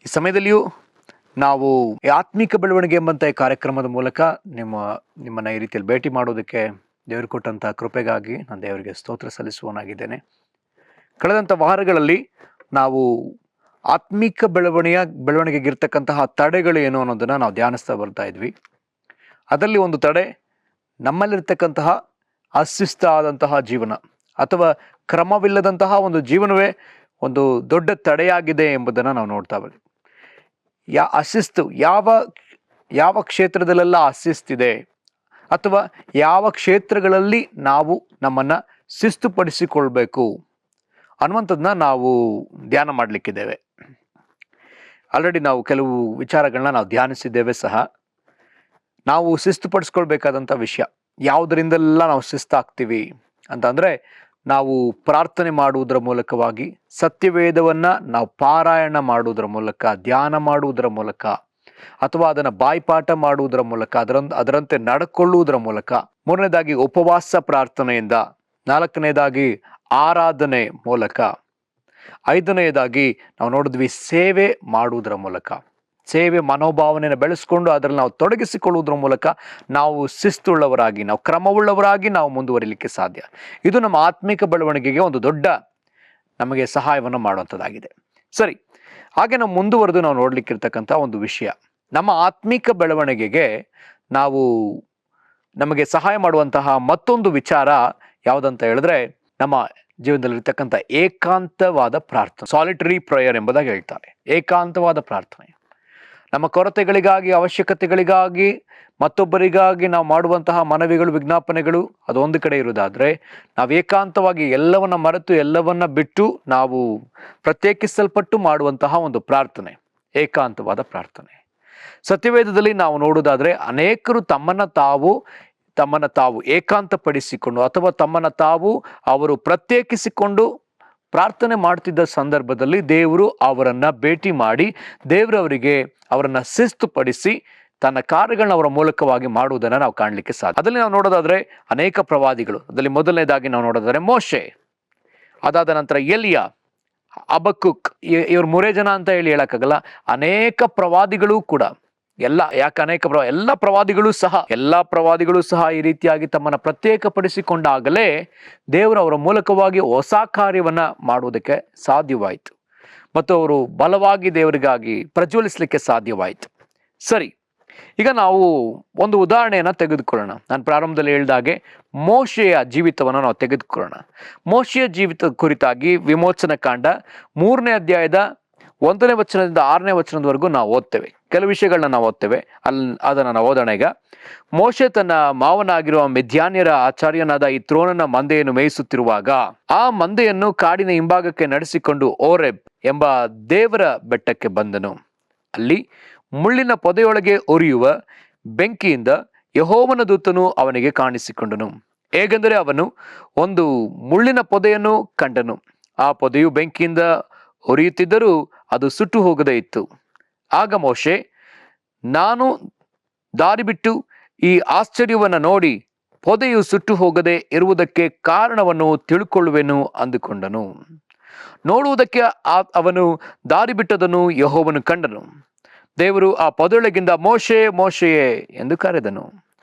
ಈ ಸಮಯದಲ್ಲಿಯೂ ನಾವು ಈ ಆತ್ಮಿಕ ಬೆಳವಣಿಗೆ ಎಂಬಂಥ ಈ ಕಾರ್ಯಕ್ರಮದ ಮೂಲಕ ನಿಮ್ಮನ್ನು ಈ ರೀತಿಯಲ್ಲಿ ಭೇಟಿ ಮಾಡೋದಕ್ಕೆ ದೇವರು ಕೊಟ್ಟಂಥ ಕೃಪೆಗಾಗಿ ನಾನು ದೇವರಿಗೆ ಸ್ತೋತ್ರ ಸಲ್ಲಿಸುವನಾಗಿದ್ದೇನೆ. ಕಳೆದಂಥ ವಾರಗಳಲ್ಲಿ ನಾವು ಆತ್ಮಿಕ ಬೆಳವಣಿಗೆಗಿರ್ತಕ್ಕಂತಹ ತಡೆಗಳು ಏನು ಅನ್ನೋದನ್ನು ನಾವು ಧ್ಯಾನಿಸ್ತಾ ಬರ್ತಾ ಇದ್ವಿ. ಅದರಲ್ಲಿ ಒಂದು ತಡೆ ನಮ್ಮಲ್ಲಿರ್ತಕ್ಕಂತಹ ಅಶಿಸ್ತಾದಂತಹ ಜೀವನ ಅಥವಾ ಕ್ರಮವಿಲ್ಲದಂತಹ ಒಂದು ಜೀವನವೇ ಒಂದು ದೊಡ್ಡ ತಡೆಯಾಗಿದೆ ಎಂಬುದನ್ನು ನಾವು ನೋಡ್ತಾ ಬಂದ್ವಿ. ಅಶಿಸ್ತು ಯಾವ ಕ್ಷೇತ್ರದಲ್ಲೆಲ್ಲ ಅಶಿಸ್ತಿದೆ ಅಥವಾ ಯಾವ ಕ್ಷೇತ್ರಗಳಲ್ಲಿ ನಾವು ನಮ್ಮನ್ನು ಶಿಸ್ತುಪಡಿಸಿಕೊಳ್ಬೇಕು ಅನ್ನುವಂಥದ್ದನ್ನ ನಾವು ಧ್ಯಾನ ಮಾಡಲಿಕ್ಕಿದ್ದೇವೆ. ಆಲ್ರೆಡಿ ನಾವು ಕೆಲವು ವಿಚಾರಗಳನ್ನ ನಾವು ಧ್ಯಾನಿಸಿದ್ದೇವೆ ಸಹ. ನಾವು ಶಿಸ್ತುಪಡಿಸ್ಕೊಳ್ಬೇಕಾದಂಥ ವಿಷಯ ಯಾವುದರಿಂದೆಲ್ಲ ನಾವು ಶಿಸ್ತಾಗ್ತೀವಿ ಅಂತಂದರೆ, ನಾವು ಪ್ರಾರ್ಥನೆ ಮಾಡುವುದರ ಮೂಲಕವಾಗಿ, ಸತ್ಯವೇದವನ್ನು ನಾವು ಪಾರಾಯಣ ಮಾಡುವುದರ ಮೂಲಕ, ಧ್ಯಾನ ಮಾಡುವುದರ ಮೂಲಕ, ಅಥವಾ ಅದನ್ನು ಬಾಯ್ಪಾಠ ಮಾಡುವುದರ ಮೂಲಕ, ಅದರಂತೆ ನಡ್ಕೊಳ್ಳುವುದರ ಮೂಲಕ, ಮೂರನೇದಾಗಿ ಉಪವಾಸ ಪ್ರಾರ್ಥನೆಯಿಂದ, ನಾಲ್ಕನೇದಾಗಿ ಆರಾಧನೆ ಮೂಲಕ, ಐದನೆಯದಾಗಿ ನಾವು ನೋಡಿದ್ವಿ ಸೇವೆ ಮಾಡುವುದರ ಮೂಲಕ, ಸೇವೆ ಮನೋಭಾವನೆಯನ್ನು ಬೆಳೆಸ್ಕೊಂಡು ಅದರಲ್ಲಿ ನಾವು ತೊಡಗಿಸಿಕೊಳ್ಳುವುದರ ಮೂಲಕ ನಾವು ಶಿಸ್ತುಳ್ಳವರಾಗಿ, ನಾವು ಕ್ರಮವುಳ್ಳವರಾಗಿ ನಾವು ಮುಂದುವರಿಲಿಕ್ಕೆ ಸಾಧ್ಯ. ಇದು ನಮ್ಮ ಆತ್ಮಿಕ ಬೆಳವಣಿಗೆಗೆ ಒಂದು ದೊಡ್ಡ ನಮಗೆ ಸಹಾಯವನ್ನು ಮಾಡುವಂಥದ್ದಾಗಿದೆ. ಸರಿ, ಹಾಗೆ ನಾವು ಮುಂದುವರೆದು ನಾವು ನೋಡ್ಲಿಕ್ಕಿರ್ತಕ್ಕಂಥ ಒಂದು ವಿಷಯ, ನಮ್ಮ ಆತ್ಮಿಕ ಬೆಳವಣಿಗೆಗೆ ನಮಗೆ ಸಹಾಯ ಮಾಡುವಂತಹ ಮತ್ತೊಂದು ವಿಚಾರ ಯಾವುದಂತ ಹೇಳಿದ್ರೆ, ನಮ್ಮ ಜೀವನದಲ್ಲಿರ್ತಕ್ಕಂಥ ಏಕಾಂತವಾದ ಪ್ರಾರ್ಥನೆ, ಸಾಲಿಟರಿ ಪ್ರೇಯರ್ ಎಂಬುದಾಗಿ ಹೇಳ್ತಾರೆ. ಏಕಾಂತವಾದ ಪ್ರಾರ್ಥನೆ ನಮ್ಮ ಕೊರತೆಗಳಿಗಾಗಿ, ಅವಶ್ಯಕತೆಗಳಿಗಾಗಿ, ಮತ್ತೊಬ್ಬರಿಗಾಗಿ ನಾವು ಮಾಡುವಂತಹ ಮನವಿಗಳು, ವಿಜ್ಞಾಪನೆಗಳು ಅದು ಒಂದು ಕಡೆ ಇರುವುದಾದರೆ, ನಾವು ಏಕಾಂತವಾಗಿ ಎಲ್ಲವನ್ನ ಮರೆತು ಎಲ್ಲವನ್ನ ಬಿಟ್ಟು ನಾವು ಪ್ರತ್ಯೇಕಿಸಲ್ಪಟ್ಟು ಮಾಡುವಂತಹ ಒಂದು ಪ್ರಾರ್ಥನೆ ಏಕಾಂತವಾದ ಪ್ರಾರ್ಥನೆ. ಸತ್ಯವೇದದಲ್ಲಿ ನಾವು ನೋಡುವುದಾದರೆ ಅನೇಕರು ತಮ್ಮನ್ನು ತಾವು ಏಕಾಂತಪಡಿಸಿಕೊಂಡು ಅಥವಾ ತಮ್ಮನ್ನು ತಾವು ಅವರು ಪ್ರತ್ಯೇಕಿಸಿಕೊಂಡು ಪ್ರಾರ್ಥನೆ ಮಾಡ್ತಿದ್ದ ಸಂದರ್ಭದಲ್ಲಿ ದೇವರು ಅವರನ್ನು ಭೇಟಿ ಮಾಡಿ, ದೇವರವರಿಗೆ ಅವರನ್ನು ಶಿಸ್ತುಪಡಿಸಿ ತನ್ನ ಕಾರ್ಯಗಳನ್ನ ಅವರ ಮೂಲಕವಾಗಿ ಮಾಡುವುದನ್ನು ನಾವು ಕಾಣಲಿಕ್ಕೆ ಸಾಧ್ಯ. ಅದರಲ್ಲಿ ನಾವು ನೋಡೋದಾದ್ರೆ ಅನೇಕ ಪ್ರವಾದಿಗಳು, ಅದರಲ್ಲಿ ಮೊದಲನೇದಾಗಿ ನಾವು ನೋಡೋದಾದ್ರೆ ಮೋಶೆ, ಅದಾದ ನಂತರ ಎಲಿಯ, ಹಬಕ್ಕೂಕ್, ಇವ್ರು 3 ಜನ ಅಂತ ಹೇಳಕ್ಕಾಗಲ್ಲ, ಅನೇಕ ಪ್ರವಾದಿಗಳು ಕೂಡ ಎಲ್ಲ ಪ್ರವಾದಿಗಳು ಸಹ ಈ ರೀತಿಯಾಗಿ ತಮ್ಮನ್ನು ಪ್ರತ್ಯೇಕಪಡಿಸಿಕೊಂಡಾಗಲೇ ದೇವರು ಅವರ ಮೂಲಕವಾಗಿ ಹೊಸ ಕಾರ್ಯವನ್ನ ಮಾಡುವುದಕ್ಕೆ ಸಾಧ್ಯವಾಯಿತು ಮತ್ತು ಅವರು ಬಲವಾಗಿ ದೇವರಿಗಾಗಿ ಪ್ರಜ್ವಲಿಸಲಿಕ್ಕೆ ಸಾಧ್ಯವಾಯಿತು. ಸರಿ, ಈಗ ನಾವು ಒಂದು ಉದಾಹರಣೆಯನ್ನ ತೆಗೆದುಕೊಳ್ಳೋಣ. ನಾನು ಪ್ರಾರಂಭದಲ್ಲಿ ಹೇಳಿದಾಗೆ ಮೋಶೆಯ ಜೀವಿತವನ್ನು ನಾವು ತೆಗೆದುಕೊಳ್ಳೋಣ. ಮೋಶೆಯ ಜೀವಿತ ಕುರಿತಾಗಿ ವಿಮೋಚನ ಕಾಂಡ 3ನೇ ಅಧ್ಯಾಯದ 1ನೇ ವಚನದಿಂದ 6ನೇ ವಚನದವರೆಗೂ ನಾವು ಓದ್ತೇವೆ. ಕೆಲವು ವಿಷಯಗಳನ್ನ ನಾವು ಓದ್ತೇವೆ, ಅದನ್ನ ನಾವು ಓದೋಣ. ಈಗ ಮೋಶೆ ತನ್ನ ಮಾವನಾಗಿರುವ ಮಿದ್ಯಾನ್ಯರ ಆಚಾರ್ಯನಾದ ಇತ್ರೋನನ ಮಂದೆಯನ್ನು ಮೇಯಿಸುತ್ತಿರುವಾಗ ಆ ಮಂದೆಯನ್ನು ಕಾಡಿನ ಹಿಂಭಾಗಕ್ಕೆ ನಡೆಸಿಕೊಂಡು ಓರೆಬ್ ಎಂಬ ದೇವರ ಬೆಟ್ಟಕ್ಕೆ ಬಂದನು. ಅಲ್ಲಿ ಮುಳ್ಳಿನ ಪೊದೆಯೊಳಗೆ ಉರಿಯುವ ಬೆಂಕಿಯಿಂದ ಯೆಹೋವನ ದೂತನು ಅವನಿಗೆ ಕಾಣಿಸಿಕೊಂಡನು. ಹೇಗೆಂದರೆ ಅವನು ಒಂದು ಮುಳ್ಳಿನ ಪೊದೆಯನ್ನು ಕಂಡನು. ಆ ಪೊದೆಯು ಬೆಂಕಿಯಿಂದ ಉರಿಯುತ್ತಿದ್ದರೂ ಅದು ಸುಟ್ಟು ಹೋಗದೇ ಇತ್ತು. ಆಗ ಮೋಶೆ, ನಾನು ದಾರಿ ಬಿಟ್ಟು ಈ ಆಶ್ಚರ್ಯವನ್ನು ನೋಡಿ ಪೊದೆಯು ಸುಟ್ಟು ಹೋಗದೆ ಇರುವುದಕ್ಕೆ ಕಾರಣವನ್ನು ತಿಳ್ಕೊಳ್ಳುವೆನು ಅಂದುಕೊಂಡನು. ನೋಡುವುದಕ್ಕೆ ಅವನು ದಾರಿ ಬಿಟ್ಟದನ್ನು ಯೆಹೋವನು ಕಂಡನು. ದೇವರು ಆ ಪೊದೆಯೊಳಗಿಂದ ಮೋಶೆ, ಮೋಶೆಯೇ ಎಂದು ಕರೆದನು.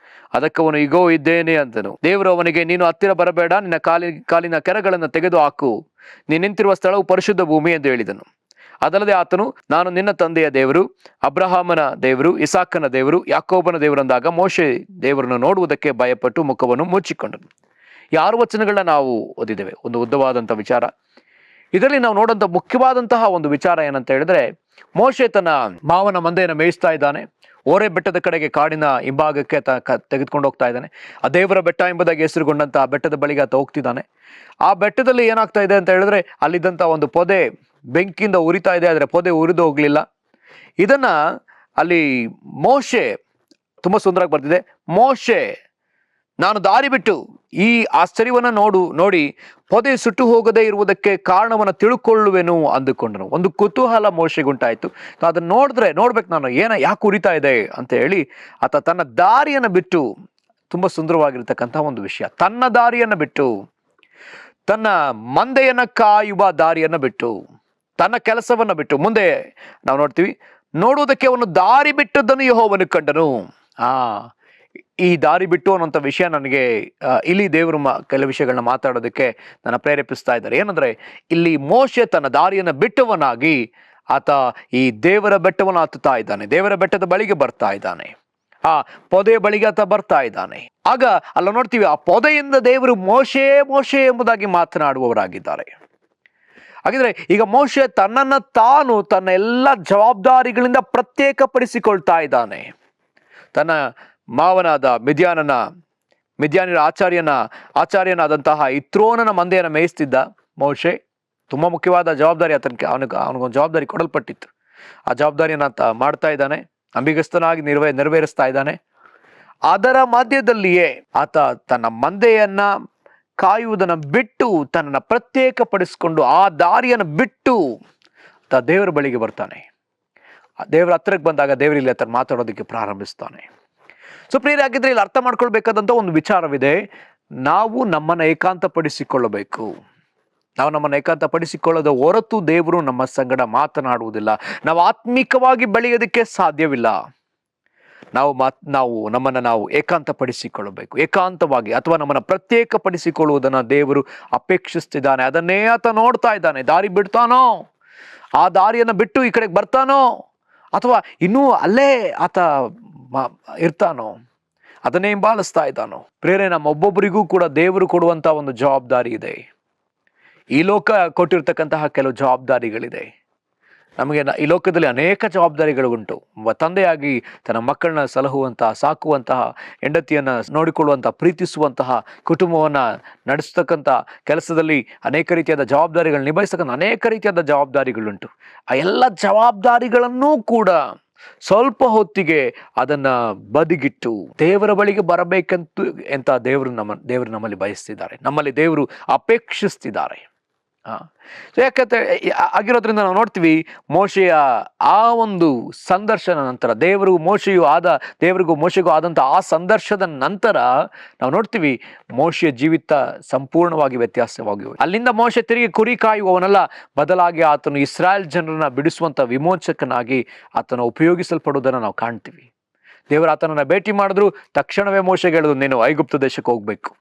ಅದಕ್ಕವನು ಇಗೋ ಇದ್ದೇನೆ ಅಂತನು. ದೇವರು ಅವನಿಗೆ, ನೀನು ಹತ್ತಿರ ಬರಬೇಡ, ನಿನ್ನ ಕಾಲಿನ ಕೆರಗಳನ್ನು ತೆಗೆದು ಹಾಕು, ನೀನು ನಿಂತಿರುವ ಸ್ಥಳವು ಪರಿಶುದ್ಧ ಭೂಮಿ ಎಂದು ಹೇಳಿದನು. ಅದಲ್ಲದೆ ಆತನು, ನಾನು ನಿನ್ನ ತಂದೆಯ ದೇವರು, ಅಬ್ರಹಾಮನ ದೇವರು, ಇಸಾಕನ ದೇವರು, ಯಾಕೋಬನ ದೇವರು ಅಂದಾಗ ಮೋಶೆ ದೇವರನ್ನು ನೋಡುವುದಕ್ಕೆ ಭಯಪಟ್ಟು ಮುಖವನ್ನು ಮುಚ್ಚಿಕೊಂಡನು. ಈ 6 ವಚನಗಳನ್ನ ನಾವು ಓದಿದ್ದೇವೆ. ಒಂದು ಉದ್ದವಾದಂಥ ವಿಚಾರ. ಇದರಲ್ಲಿ ನಾವು ನೋಡುವಂಥ ಮುಖ್ಯವಾದಂತಹ ಒಂದು ವಿಚಾರ ಏನಂತ ಹೇಳಿದ್ರೆ, ಮೋಶೆ ತನ್ನ ಮಾವನ ಮಂದೆಯನ್ನು ಮೇಯಿಸ್ತಾ ಇದ್ದಾನೆ. ಓರೆ ಬೆಟ್ಟದ ಕಡೆಗೆ, ಕಾಡಿನ ಹಿಂಭಾಗಕ್ಕೆ ತೆಗೆದುಕೊಂಡು ಹೋಗ್ತಾ ಇದ್ದಾನೆ. ಆ ದೇವರ ಬೆಟ್ಟ ಎಂಬುದಾಗಿ ಹೆಸರುಗೊಂಡಂತ ಆ ಬೆಟ್ಟದ ಬಳಿಗೆ ಆತ ಹೋಗ್ತಿದ್ದಾನೆ. ಆ ಬೆಟ್ಟದಲ್ಲಿ ಏನಾಗ್ತಾ ಇದೆ ಅಂತ ಹೇಳಿದ್ರೆ, ಅಲ್ಲಿದ್ದಂಥ ಒಂದು ಪೊದೆ ಬೆಂಕಿಯಿಂದ ಉರಿತಾ ಇದೆ, ಆದರೆ ಪೊದೆ ಉರಿದು ಹೋಗ್ಲಿಲ್ಲ. ಇದನ್ನ ಅಲ್ಲಿ ಮೋಶೆ, ತುಂಬಾ ಸುಂದರವಾಗಿ ಬರ್ತಿದೆ, ಮೋಶೆ ನಾನು ದಾರಿ ಬಿಟ್ಟು ಈ ಆಶ್ಚರ್ಯವನ್ನು ನೋಡಿ ಪೊದೆ ಸುಟ್ಟು ಹೋಗದೇ ಇರುವುದಕ್ಕೆ ಕಾರಣವನ್ನು ತಿಳ್ಕೊಳ್ಳುವೆನು ಅಂದುಕೊಂಡನು. ಒಂದು ಕುತೂಹಲ ಮೋಶೆಗುಂಟಾಯ್ತು. ಅದನ್ನ ನೋಡ್ಬೇಕು, ನಾನು ಯಾಕೆ ಉರಿತಾ ಇದೆ ಅಂತ ಹೇಳಿ ಆತ ತನ್ನ ದಾರಿಯನ್ನು ಬಿಟ್ಟು, ತುಂಬಾ ಸುಂದರವಾಗಿರ್ತಕ್ಕಂಥ ಒಂದು ವಿಷಯ, ತನ್ನ ದಾರಿಯನ್ನು ಬಿಟ್ಟು, ತನ್ನ ಮಂದೆಯನ್ನು ಕಾಯುವ ದಾರಿಯನ್ನು ಬಿಟ್ಟು, ತನ್ನ ಕೆಲಸವನ್ನು ಬಿಟ್ಟು ಮುಂದೆ ನಾವು ನೋಡ್ತೀವಿ, ನೋಡುವುದಕ್ಕೆ ಅವನು ದಾರಿ ಬಿಟ್ಟದ್ದನ್ನು ಯೆಹೋವನು ಕಂಡನು. ಈ ದಾರಿ ಬಿಟ್ಟು ಅನ್ನೋಂಥ ವಿಷಯ ನನಗೆ ಇಲ್ಲಿ ದೇವರು ಕೆಲವು ವಿಷಯಗಳನ್ನ ಮಾತಾಡೋದಕ್ಕೆ ನನ್ನ ಪ್ರೇರೇಪಿಸ್ತಾ ಇದ್ದಾರೆ. ಏನಂದ್ರೆ, ಇಲ್ಲಿ ಮೋಶೆ ತನ್ನ ದಾರಿಯನ್ನು ಬಿಟ್ಟವನಾಗಿ ಆತ ಈ ದೇವರ ಬೆಟ್ಟವನ್ನು ಹತ್ತುತ್ತಾ ಇದ್ದಾನೆ. ದೇವರ ಬೆಟ್ಟದ ಬಳಿಗೆ ಬರ್ತಾ ಇದ್ದಾನೆ. ಆ ಪೊದೆಯ ಬಳಿಗೆ ಆತ ಬರ್ತಾ ಇದ್ದಾನೆ. ಆಗ ಅಲ್ಲ ನೋಡ್ತೀವಿ, ಆ ಪೊದೆಯಿಂದ ದೇವರು ಮೋಶೆ ಮೋಶೆ ಎಂಬುದಾಗಿ ಮಾತನಾಡುವವರಾಗಿದ್ದಾರೆ. ಹಾಗಿದ್ರೆ ಈಗ ಮೋಶೆ ತನ್ನನ್ನು ತಾನು ತನ್ನ ಎಲ್ಲ ಜವಾಬ್ದಾರಿಗಳಿಂದ ಪ್ರತ್ಯೇಕಪಡಿಸಿಕೊಳ್ತಾ ಇದ್ದಾನೆ. ತನ್ನ ಮಾವನಾದ ಮಿದ್ಯಾನರ ಆಚಾರ್ಯನಾದಂತಹ ಇತ್ರೋನನ ಮಂದೆಯನ್ನು ಮೇಯಿಸ್ತಿದ್ದ ಮೋಶೆ. ತುಂಬಾ ಮುಖ್ಯವಾದ ಜವಾಬ್ದಾರಿ ಅವನಿಗೊಂದು ಜವಾಬ್ದಾರಿ ಕೊಡಲ್ಪಟ್ಟಿತ್ತು. ಆ ಜವಾಬ್ದಾರಿಯನ್ನು ಆತ ಮಾಡ್ತಾ ಇದ್ದಾನೆ, ನಂಬಿಗಸ್ತನಾಗಿ ನೆರವೇರಿಸ್ತಾ ಇದ್ದಾನೆ. ಅದರ ಮಧ್ಯದಲ್ಲಿಯೇ ಆತ ತನ್ನ ಮಂದೆಯನ್ನ ಕಾಯುವುದನ್ನು ಬಿಟ್ಟು ತನ್ನನ್ನು ಪ್ರತ್ಯೇಕಪಡಿಸಿಕೊಂಡು ಆ ದಾರಿಯನ್ನು ಬಿಟ್ಟು ದೇವರ ಬಳಿಗೆ ಬರ್ತಾನೆ. ದೇವರ ಹತ್ರಕ್ಕೆ ಬಂದಾಗ ದೇವರಲ್ಲಿ ಆತ ಮಾತಾಡೋದಕ್ಕೆ ಪ್ರಾರಂಭಿಸ್ತಾನೆ. ಸೊ ಪ್ರಿಯರಾಗಿದ್ರೆ, ಇಲ್ಲಿ ಅರ್ಥ ಮಾಡ್ಕೊಳ್ಬೇಕಾದಂತ ಒಂದು ವಿಚಾರವಿದೆ. ನಾವು ನಮ್ಮನ್ನು ಏಕಾಂತಪಡಿಸಿಕೊಳ್ಳಬೇಕು. ನಾವು ನಮ್ಮನ್ನು ಏಕಾಂತಪಡಿಸಿಕೊಳ್ಳದ ಹೊರತು ದೇವರು ನಮ್ಮ ಸಂಗಡ ಮಾತನಾಡುವುದಿಲ್ಲ. ನಾವು ಆತ್ಮಿಕವಾಗಿ ಬೆಳೆಯೋದಕ್ಕೆ ಸಾಧ್ಯವಿಲ್ಲ. ನಾವು ನಮ್ಮನ್ನು ಏಕಾಂತಪಡಿಸಿಕೊಳ್ಳಬೇಕು. ಏಕಾಂತವಾಗಿ ಅಥವಾ ನಮ್ಮನ್ನು ಪ್ರತ್ಯೇಕಪಡಿಸಿಕೊಳ್ಳುವುದನ್ನು ದೇವರು ಅಪೇಕ್ಷಿಸ್ತಿದ್ದಾನೆ. ಅದನ್ನೇ ಆತ ನೋಡ್ತಾ ಇದ್ದಾನೆ. ದಾರಿ ಬಿಡ್ತಾನೋ, ಆ ದಾರಿಯನ್ನು ಬಿಟ್ಟು ಈ ಕಡೆಗೆ ಬರ್ತಾನೋ, ಅಥವಾ ಇನ್ನೂ ಅಲ್ಲೇ ಆತ ಇರ್ತಾನೋ, ಅದನ್ನೇ ಹಿಂಬಾಲಿಸ್ತಾ ಇದ್ದಾನೋ. ಪ್ರೇರೆ, ನಮ್ಮ ಒಬ್ಬೊಬ್ಬರಿಗೂ ಕೂಡ ದೇವರು ಕೊಡುವಂತ ಒಂದು ಜವಾಬ್ದಾರಿ ಇದೆ. ಈ ಲೋಕ ಕೊಟ್ಟಿರ್ತಕ್ಕಂತಹ ಕೆಲವು ಜವಾಬ್ದಾರಿಗಳಿದೆ. ನಮಗೆ ಈ ಲೋಕದಲ್ಲಿ ಅನೇಕ ಜವಾಬ್ದಾರಿಗಳು ಉಂಟು. ತಂದೆಯಾಗಿ ತನ್ನ ಮಕ್ಕಳನ್ನ ಸಲಹುವಂತಹ, ಸಾಕುವಂತಹ, ಹೆಂಡತಿಯನ್ನ ನೋಡಿಕೊಳ್ಳುವಂತಹ, ಪ್ರೀತಿಸುವಂತಹ, ಕುಟುಂಬವನ್ನ ನಡೆಸ್ತಕ್ಕಂಥ ಕೆಲಸದಲ್ಲಿ ಅನೇಕ ರೀತಿಯಾದ ಜವಾಬ್ದಾರಿಗಳು ನಿಭಾಯಿಸ್ತಕ್ಕಂಥ ಅನೇಕ ರೀತಿಯಾದ ಜವಾಬ್ದಾರಿಗಳುಂಟು. ಆ ಎಲ್ಲ ಜವಾಬ್ದಾರಿಗಳನ್ನೂ ಕೂಡ ಸ್ವಲ್ಪ ಹೊತ್ತಿಗೆ ಅದನ್ನ ಬದಿಗಿಟ್ಟು ದೇವರ ಬಳಿಗೆ ಬರಬೇಕಂತ ದೇವರು ನಮ್ಮಲ್ಲಿ ಬಯಸ್ತಿದ್ದಾರೆ, ನಮ್ಮಲ್ಲಿ ದೇವರು ಅಪೇಕ್ಷಿಸ್ತಿದ್ದಾರೆ. ಯಾಕಂದ್ರೆ ಆಗಿರೋದ್ರಿಂದ ನಾವು ನೋಡ್ತೀವಿ, ಮೋಶೆಯ ಆ ಒಂದು ಸಂದರ್ಶನ ನಂತರ ದೇವರಿಗೂ ಮೋಶೆಗೂ ಆದಂತ ಆ ಸಂದರ್ಶನದ ನಂತರ ನಾವು ನೋಡ್ತೀವಿ, ಮೋಶೆಯ ಜೀವಿತ ಸಂಪೂರ್ಣವಾಗಿ ವ್ಯತ್ಯಾಸವಾಗಿ. ಅಲ್ಲಿಂದ ಮೋಶೆ ತಿರುಗಿ ಕುರಿ ಕಾಯುವವನಲ್ಲ, ಬದಲಾಗಿ ಆತನು ಇಸ್ರಾಯೇಲ್ ಜನರನ್ನ ಬಿಡಿಸುವಂತ ವಿಮೋಚಕನಾಗಿ ಆತನ ಉಪಯೋಗಿಸಲ್ಪಡುವುದನ್ನು ನಾವು ಕಾಣ್ತೀವಿ. ದೇವರು ಆತನನ್ನ ಭೇಟಿ ಮಾಡಿದ್ರು ತಕ್ಷಣವೇ ಮೋಶೆಗೆ ಹೇಳಿದ್ರು, ನೀನು ಐಗುಪ್ತ ದೇಶಕ್ಕೆ ಹೋಗ್ಬೇಕು.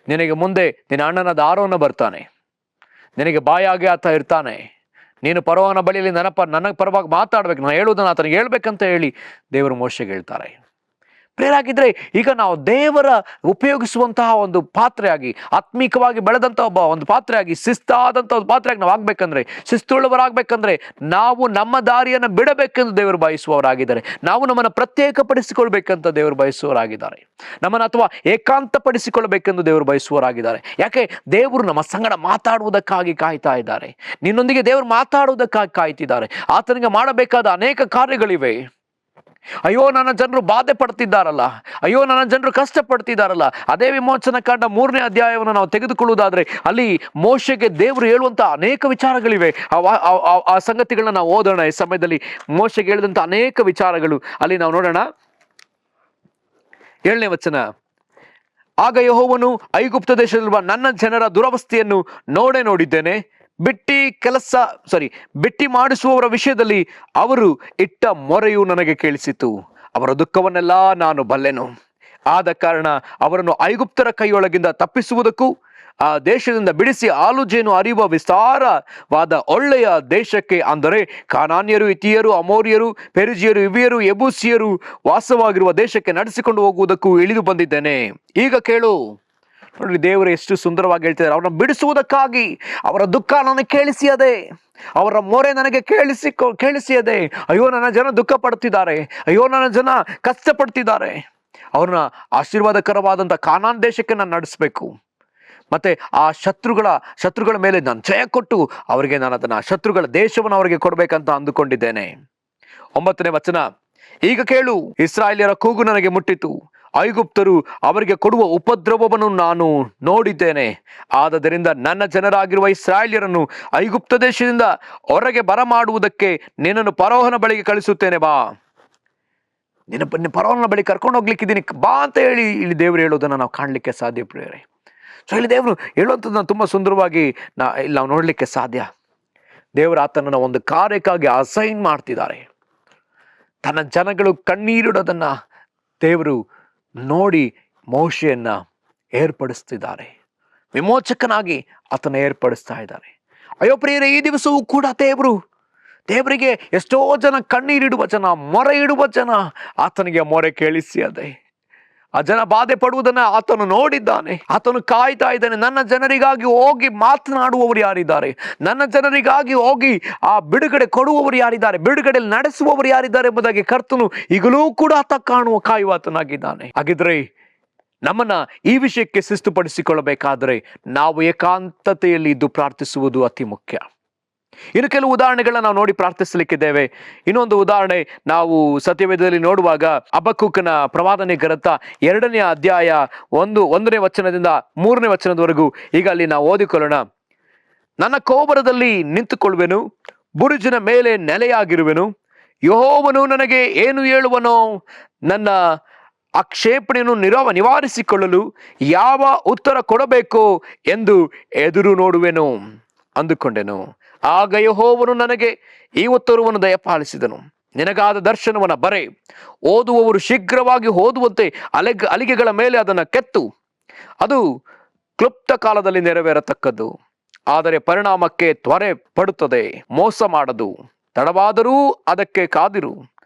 ನಿನಗೆ ಮುಂದೆ ನಿನ್ನ ಅಣ್ಣನಾದ ಆರೋನ ಬರ್ತಾನೆ, ನಿನಗೆ ಬಾಯಾಗಿ ಆತ ಇರ್ತಾನೆ. ನೀನು ಫರೋಹನ ಬಳಿಯಲ್ಲಿ ನನಗೆ ಪರವಾಗಿ ಮಾತಾಡ್ಬೇಕು, ನಾನು ಹೇಳುವುದನ್ನು ಆತನಿಗೆ ಹೇಳ್ಬೇಕಂತ ಹೇಳಿ ದೇವರು ಮೋಶೆಗೆ ಹೇಳ್ತಾರೆ. ಪ್ರೇರಾಗಿದ್ರೆ, ಈಗ ನಾವು ದೇವರ ಉಪಯೋಗಿಸುವಂತಹ ಒಂದು ಪಾತ್ರೆಯಾಗಿ, ಆತ್ಮೀಕವಾಗಿ ಬೆಳೆದಂತಹ ಒಂದು ಪಾತ್ರೆಯಾಗಿ, ಶಿಸ್ತಾದಂಥ ಒಂದು ಪಾತ್ರೆಯಾಗಿ ನಾವು ಆಗ್ಬೇಕಂದ್ರೆ, ಶಿಸ್ತುಳ್ಳವರಾಗಬೇಕಂದ್ರೆ ನಾವು ನಮ್ಮ ದಾರಿಯನ್ನು ಬಿಡಬೇಕೆಂದು ದೇವರು ಬಯಸುವವರಾಗಿದ್ದಾರೆ. ನಾವು ನಮ್ಮನ್ನು ಪ್ರತ್ಯೇಕಪಡಿಸಿಕೊಳ್ಬೇಕಂತ ದೇವರು ಬಯಸುವವರಾಗಿದ್ದಾರೆ. ನಮ್ಮನ್ನು ಅಥವಾ ಏಕಾಂತಪಡಿಸಿಕೊಳ್ಬೇಕೆಂದು ದೇವರು ಬಯಸುವವರಾಗಿದ್ದಾರೆ. ಯಾಕೆ? ದೇವರು ನಮ್ಮ ಸಂಗಡ ಮಾತಾಡುವುದಕ್ಕಾಗಿ ಕಾಯ್ತಾ ಇದ್ದಾರೆ. ನಿನ್ನೊಂದಿಗೆ ದೇವರು ಮಾತಾಡುವುದಕ್ಕಾಗಿ ಕಾಯ್ತಿದ್ದಾರೆ. ಆತನಿಗೆ ಮಾಡಬೇಕಾದ ಅನೇಕ ಕಾರ್ಯಗಳಿವೆ. ಅಯ್ಯೋ, ನನ್ನ ಜನರು ಬಾಧೆ ಪಡ್ತಿದ್ದಾರಲ್ಲ, ಅಯ್ಯೋ ನನ್ನ ಜನರು ಕಷ್ಟಪಡ್ತಿದ್ದಾರಲ್ಲ. ಅದೇ ವಿಮೋಚನಾ ಕಾಂಡ 3ನೇ ಅಧ್ಯಾಯವನ್ನು ನಾವು ತೆಗೆದುಕೊಳ್ಳುವುದಾದ್ರೆ ಅಲ್ಲಿ ಮೋಶೆಗೆ ದೇವರು ಹೇಳುವಂತ ಅನೇಕ ವಿಚಾರಗಳಿವೆ. ಆ ಸಂಗತಿಗಳನ್ನ ನಾವು ಓದೋಣ. ಈ ಸಮಯದಲ್ಲಿ ಮೋಶೆಗೆ ಹೇಳಿದಂತ ಅನೇಕ ವಿಚಾರಗಳು ಅಲ್ಲಿ ನಾವು ನೋಡೋಣ. 7ನೇ ವಚನ, ಆಗ ಯೆಹೋವನು ಐಗುಪ್ತ ದೇಶದಲ್ಲಿರುವ ನನ್ನ ಜನರ ದುರವಸ್ಥೆಯನ್ನು ನೋಡಿದ್ದೇನೆ. ಬಿಟ್ಟಿ ಮಾಡಿಸುವವರ ವಿಷಯದಲ್ಲಿ ಅವರು ಇಟ್ಟ ಮೊರೆಯು ನನಗೆ ಕೇಳಿಸಿತು. ಅವರ ದುಃಖವನ್ನೆಲ್ಲ ನಾನು ಬಲ್ಲೆನು. ಆದ ಕಾರಣ ಅವರನ್ನು ಐಗುಪ್ತರ ಕೈಯೊಳಗಿಂದ ತಪ್ಪಿಸುವುದಕ್ಕೂ ಆ ದೇಶದಿಂದ ಬಿಡಿಸಿ ಹಾಲು ಜೇನು ಹರಿಯುವ ವಿಸ್ತಾರವಾದ ಒಳ್ಳೆಯ ದೇಶಕ್ಕೆ, ಅಂದರೆ ಕಾನಾನ್ಯರು, ಹಿತ್ತಿಯರು, ಅಮೋರಿಯರು, ಪೆರಿಜಿಯರು, ಹಿವ್ವಿಯರು, ಯೆಬೂಸಿಯರು ವಾಸವಾಗಿರುವ ದೇಶಕ್ಕೆ ನಡೆಸಿಕೊಂಡು ಹೋಗುವುದಕ್ಕೂ ಇಳಿದು ಬಂದಿದ್ದೇನೆ. ಈಗ ಕೇಳು. ನೋಡಿ, ದೇವರು ಎಷ್ಟು ಸುಂದರವಾಗಿ ಹೇಳ್ತಿದ್ದಾರೆ. ಅವ್ರನ್ನ ಬಿಡಿಸುವುದಕ್ಕಾಗಿ ಅವರ ದುಃಖ ನನಗೆ ಕೇಳಿಸಿಯದೆ, ಅವರ ಮೊರೆ ನನಗೆ ಕೇಳಿಸಿಯದೆ. ಅಯ್ಯೋ, ನನ್ನ ಜನ ದುಃಖ ಪಡ್ತಿದ್ದಾರೆ, ಅಯ್ಯೋ ನನ್ನ ಜನ ಕಷ್ಟಪಡ್ತಿದ್ದಾರೆ. ಅವ್ರನ್ನ ಆಶೀರ್ವಾದಕರವಾದಂಥ ಕಾನಾನ್ ದೇಶಕ್ಕೆ ನಾನು ನಡೆಸಬೇಕು. ಮತ್ತೆ ಆ ಶತ್ರುಗಳ ಮೇಲೆ ನಾನು ಜಯ ಕೊಟ್ಟು ಅವರಿಗೆ ನಾನು ಅದನ್ನ ಶತ್ರುಗಳ ದೇಶವನ್ನು ಅವರಿಗೆ ಕೊಡ್ಬೇಕಂತ ಅಂದುಕೊಂಡಿದ್ದೇನೆ. 9ನೇ ವಚನ, ಈಗ ಕೇಳು, ಇಸ್ರಾಯೇಲ್ಯರ ಕೂಗು ನನಗೆ ಮುಟ್ಟಿತು. ಐಗುಪ್ತರು ಅವರಿಗೆ ಕೊಡುವ ಉಪದ್ರವವನ್ನು ನಾನು ನೋಡಿದ್ದೇನೆ. ಆದ್ದರಿಂದ ನನ್ನ ಜನರಾಗಿರುವ ಇಸ್ರಾಯೇಲ್ಯರನ್ನು ಐಗುಪ್ತ ದೇಶದಿಂದ ಹೊರಗೆ ಬರಮಾಡುವುದಕ್ಕೆ ನಿನ್ನನ್ನು ಫರೋಹನ ಬಳಿಗೆ ಕಳಿಸುತ್ತೇನೆ. ಬಾ, ನಿನ್ನ ಫರೋಹನ ಬಳಿ ಕರ್ಕೊಂಡು ಹೋಗ್ಲಿಕ್ಕಿದ್ದೀನಿ, ಬಾ ಅಂತ ಹೇಳಿ ಇಲ್ಲಿ ದೇವರು ಹೇಳೋದನ್ನ ನಾವು ಕಾಣಲಿಕ್ಕೆ ಸಾಧ್ಯ ಪ್ರಿಯರೇ. ಸೊ ಇಲ್ಲಿ ದೇವರು ಹೇಳುವಂಥದ್ದನ್ನ ತುಂಬಾ ಸುಂದರವಾಗಿ ಇಲ್ಲಿ ನಾವು ನೋಡ್ಲಿಕ್ಕೆ ಸಾಧ್ಯ. ದೇವರು ಆತನನ್ನ ಒಂದು ಕಾರ್ಯಕ್ಕಾಗಿ ಅಸೈನ್ ಮಾಡ್ತಿದ್ದಾರೆ. ತನ್ನ ಜನಗಳು ಕಣ್ಣೀರಿಡೋದನ್ನ ದೇವರು ನೋಡಿ ಮೋಶೆಯನ್ನ ಏರ್ಪಡಿಸ್ತಿದ್ದಾರೆ. ವಿಮೋಚಕನಾಗಿ ಆತನ ಏರ್ಪಡಿಸ್ತಾ ಇದ್ದಾರೆ. ಅಯ್ಯೋ ಪ್ರಿಯರೇ, ಈ ದಿವಸವೂ ಕೂಡ ದೇವರಿಗೆ ಎಷ್ಟೋ ಜನ ಕಣ್ಣೀರಿಡುವ ಜನ, ಮೊರೆ ಇಡುವ ಜನ ಆತನಿಗೆ ಮೊರೆ ಕೇಳಿಸಿ ಅದೇ ಆ ಜನ ಬಾಧೆ ಪಡುವುದನ್ನ ಆತನು ನೋಡಿದ್ದಾನೆ. ಆತನು ಕಾಯ್ತಾ ಇದ್ದಾನೆ. ನನ್ನ ಜನರಿಗಾಗಿ ಹೋಗಿ ಮಾತನಾಡುವವರು ಯಾರಿದ್ದಾರೆ, ನನ್ನ ಜನರಿಗಾಗಿ ಹೋಗಿ ಆ ಬಿಡುಗಡೆ ಕೊಡುವವರು ಯಾರಿದ್ದಾರೆ, ಬಿಡುಗಡೆ ನಡೆಸುವವರು ಯಾರಿದ್ದಾರೆ ಎಂಬುದಾಗಿ ಕರ್ತನು ಈಗಲೂ ಕೂಡ ಆತ ಕಾಯುವ ಆತನಾಗಿದ್ದಾನೆ. ಹಾಗಿದ್ರೆ ನಮ್ಮನ್ನ ಈ ವಿಷಯಕ್ಕೆ ಶಿಸ್ತುಪಡಿಸಿಕೊಳ್ಳಬೇಕಾದ್ರೆ ನಾವು ಏಕಾಂತತೆಯಲ್ಲಿ ಇದ್ದು ಪ್ರಾರ್ಥಿಸುವುದು ಅತಿ ಮುಖ್ಯ. ಇನ್ನು ಕೆಲವು ಉದಾಹರಣೆಗಳನ್ನ ನಾವು ನೋಡಿ ಪ್ರಾರ್ಥಿಸಲಿಕ್ಕಿದ್ದೇವೆ. ಇನ್ನೊಂದು ಉದಾಹರಣೆ ನಾವು ಸತ್ಯವೇದದಲ್ಲಿ ನೋಡುವಾಗ ಹಬಕ್ಕೂಕನ ಪ್ರವಾದನೆ ಗ್ರಂಥ 2ನೇ ಅಧ್ಯಾಯ 1ನೇ ವಚನದಿಂದ 3ನೇ ವಚನದವರೆಗೂ ಈಗ ಅಲ್ಲಿ ನಾವು ಓದಿಕೊಳ್ಳೋಣ. ನನ್ನ ಕೋಬರದಲ್ಲಿ ನಿಂತುಕೊಳ್ಳುವೆನು, ಬುರುಜಿನ ಮೇಲೆ ನೆಲೆಯಾಗಿರುವೆನು. ಯೆಹೋವನು ನನಗೆ ಏನು ಹೇಳುವನೋ, ನನ್ನ ಆಕ್ಷೇಪಣೆಯನ್ನು ನಿವಾರಿಸಿಕೊಳ್ಳಲು ಯಾವ ಉತ್ತರ ಕೊಡಬೇಕು ಎಂದು ಎದುರು ನೋಡುವೆನು ಅಂದುಕೊಂಡೆನು. ಆಗ ಯೆಹೋವನು ನನಗೆ ಈ ಉತ್ತರವನ್ನು ದಯಪಾಲಿಸಿದನು. ನಿನಗಾದ ದರ್ಶನವನ್ನ ಬರೆ, ಓದುವವರು ಶೀಘ್ರವಾಗಿ ಓದುವಂತೆ ಅಲಿಗೆಗಳ ಮೇಲೆ ಅದನ್ನು ಕೆತ್ತು. ಅದು ಕ್ಲುಪ್ತ ಕಾಲದಲ್ಲಿ ನೆರವೇರತಕ್ಕದ್ದು, ಆದರೆ ಪರಿಣಾಮಕ್ಕೆ ತ್ವರೆ ಪಡುತ್ತದೆ. ಮೋಸ ಮಾಡದು, ತಡವಾದರೂ ಅದಕ್ಕೆ ಕಾದಿರು,